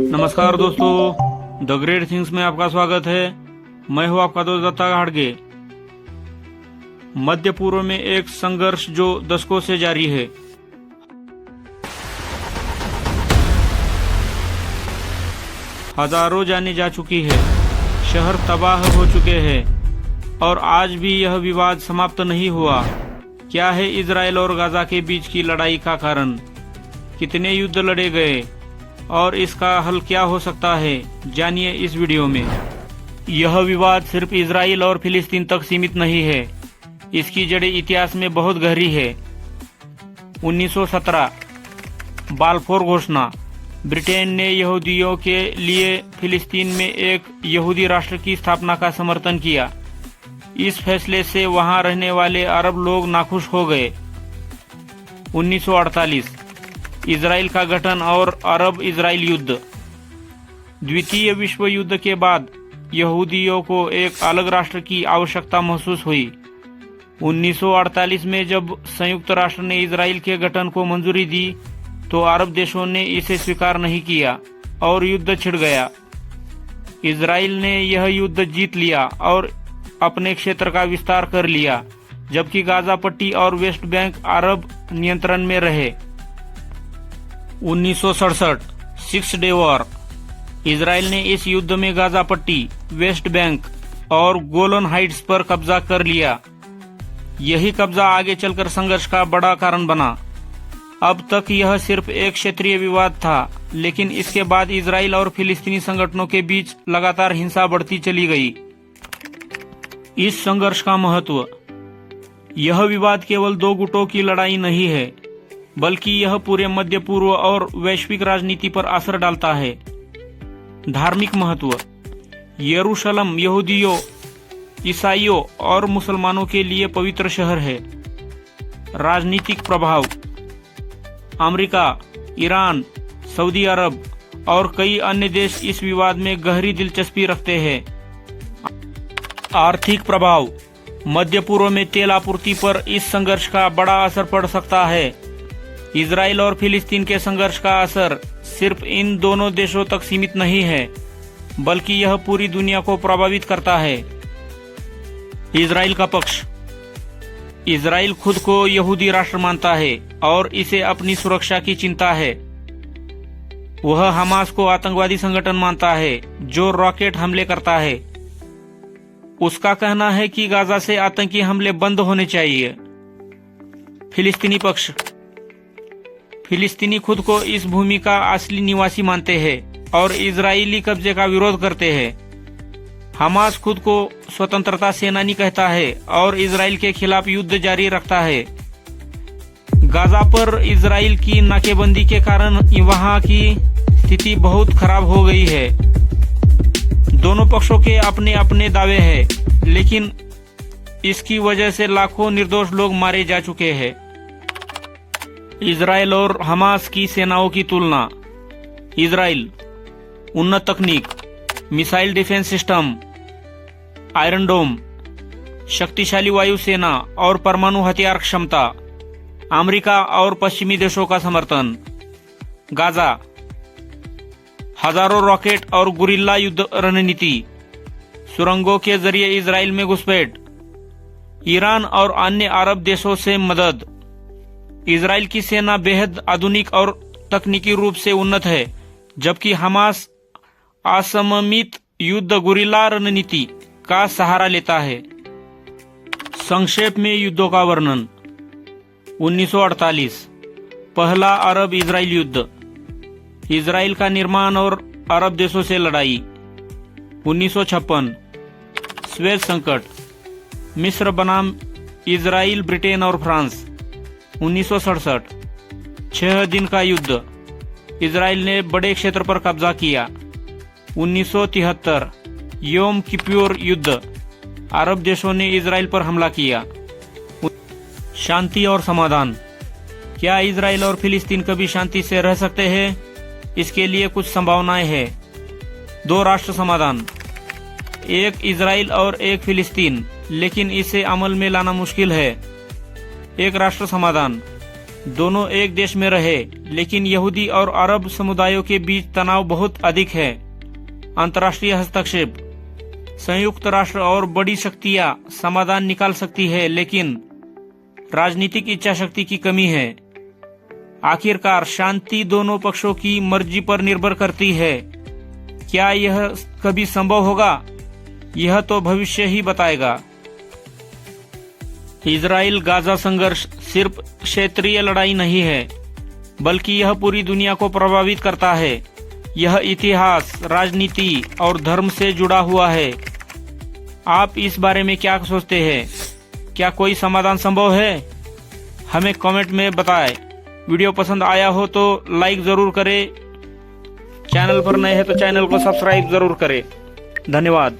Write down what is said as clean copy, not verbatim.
नमस्कार दोस्तों, the great things में आपका स्वागत है। मैं हूं आपका दोस्त दत्ता घाड़गे। मध्य पूर्व में एक संघर्ष जो दशकों से जारी है। हजारों जाने जा चुकी है, शहर तबाह हो चुके हैं और आज भी यह विवाद समाप्त नहीं हुआ। क्या है इजराइल और गाजा के बीच की लड़ाई का कारण? कितने युद्ध लड़े गए और इसका हल क्या हो सकता है, जानिए इस वीडियो में। यह विवाद सिर्फ इजराइल और फिलिस्तीन तक सीमित नहीं है, इसकी जड़ें इतिहास में बहुत गहरी है। 1917 बाल्फोर घोषणा। ब्रिटेन ने यहूदियों के लिए फिलिस्तीन में एक यहूदी राष्ट्र की स्थापना का समर्थन किया। इस फैसले से वहां रहने वाले अरब लोग नाखुश हो गए। 1948 इजराइल का गठन और अरब इजराइल युद्ध। द्वितीय विश्व युद्ध के बाद यहूदियों को एक अलग राष्ट्र की आवश्यकता महसूस हुई। 1948 में जब संयुक्त राष्ट्र ने इजराइल के गठन को मंजूरी दी तो अरब देशों ने इसे स्वीकार नहीं किया और युद्ध छिड़ गया। इजराइल ने यह युद्ध जीत लिया और अपने क्षेत्र का विस्तार कर लिया, जबकि गाजा पट्टी और वेस्ट बैंक अरब नियंत्रण में रहे। 1967 सिक्स डे वॉर। इजराइल ने इस युद्ध में गाजा पट्टी, वेस्ट बैंक और गोलन हाइट्स पर कब्जा कर लिया। यही कब्जा आगे चलकर संघर्ष का बड़ा कारण बना। अब तक यह सिर्फ एक क्षेत्रीय विवाद था, लेकिन इसके बाद इजराइल और फिलिस्तीनी संगठनों के बीच लगातार हिंसा बढ़ती चली गई। इस संघर्ष का महत्व। यह विवाद केवल दो गुटों की लड़ाई नहीं है, बल्कि यह पूरे मध्य पूर्व और वैश्विक राजनीति पर असर डालता है। धार्मिक महत्व। यरूशलेम यहूदियों, ईसाइयों और मुसलमानों के लिए पवित्र शहर है। राजनीतिक प्रभाव। अमेरिका, ईरान, सऊदी अरब और कई अन्य देश इस विवाद में गहरी दिलचस्पी रखते हैं। आर्थिक प्रभाव। मध्य पूर्व में तेल आपूर्ति पर इस संघर्ष का बड़ा असर पड़ सकता है। इजराइल और फिलिस्तीन के संघर्ष का असर सिर्फ इन दोनों देशों तक सीमित नहीं है, बल्कि यह पूरी दुनिया को प्रभावित करता है। इजराइल का पक्ष। इजराइल खुद को यहूदी राष्ट्र मानता है और इसे अपनी सुरक्षा की चिंता है। वह हमास को आतंकवादी संगठन मानता है जो रॉकेट हमले करता है। उसका कहना है कि गाजा से आतंकी हमले बंद होने चाहिए। फिलिस्तीनी पक्ष। फिलिस्तीनी खुद को इस भूमि का असली निवासी मानते हैं और इजरायली कब्जे का विरोध करते हैं। हमास खुद को स्वतंत्रता सेनानी कहता है और इजराइल के खिलाफ युद्ध जारी रखता है। गाजा पर इजराइल की नाकेबंदी के कारण वहां की स्थिति बहुत खराब हो गई है। दोनों पक्षों के अपने अपने दावे हैं, लेकिन इसकी वजह से लाखों निर्दोष लोग मारे जा चुके हैं। इजराइल और हमास की सेनाओं की तुलना। इजराइल उन्नत तकनीक, मिसाइल डिफेंस सिस्टम, आयरन डोम, शक्तिशाली वायुसेना और परमाणु हथियार क्षमता। अमेरिका और पश्चिमी देशों का समर्थन। गाजा हजारों रॉकेट और गुरिल्ला युद्ध रणनीति, सुरंगों के जरिए इजराइल में घुसपैठ। ईरान और अन्य अरब देशों से मदद। इजराइल की सेना बेहद आधुनिक और तकनीकी रूप से उन्नत है, जबकि हमास असममित युद्ध गुरिल्ला रणनीति का सहारा लेता है। संक्षेप में युद्धों का वर्णन। 1948 पहला अरब इजराइल युद्ध। इजराइल का निर्माण और अरब देशों से लड़ाई। 1956 स्वेज संकट। मिस्र बनाम इजराइल, ब्रिटेन और फ्रांस। 1967 6 दिन का युद्ध। इजराइल ने बड़े क्षेत्र पर कब्जा किया। 1973 योम किप्योर युद्ध। अरब देशों ने इजराइल पर हमला किया। शांति और समाधान। क्या इजराइल और फिलिस्तीन कभी शांति से रह सकते हैं? इसके लिए कुछ संभावनाएं हैं। दो राष्ट्र समाधान। एक इजराइल और एक फिलिस्तीन, लेकिन इसे अमल में लाना मुश्किल है। एक राष्ट्र समाधान। दोनों एक देश में रहे, लेकिन यहूदी और अरब समुदायों के बीच तनाव बहुत अधिक है। अंतर्राष्ट्रीय हस्तक्षेप। संयुक्त राष्ट्र और बड़ी शक्तियां समाधान निकाल सकती है, लेकिन राजनीतिक इच्छा शक्ति की कमी है। आखिरकार शांति दोनों पक्षों की मर्जी पर निर्भर करती है। क्या यह कभी संभव होगा? यह तो भविष्य ही बताएगा। इजराइल गाजा संघर्ष सिर्फ क्षेत्रीय लड़ाई नहीं है, बल्कि यह पूरी दुनिया को प्रभावित करता है। यह इतिहास, राजनीति और धर्म से जुड़ा हुआ है। आप इस बारे में क्या सोचते हैं? क्या कोई समाधान संभव है? हमें कमेंट में बताएं। वीडियो पसंद आया हो तो लाइक जरूर करें। चैनल पर नए हैं तो चैनल को सब्सक्राइब जरूर करें। धन्यवाद।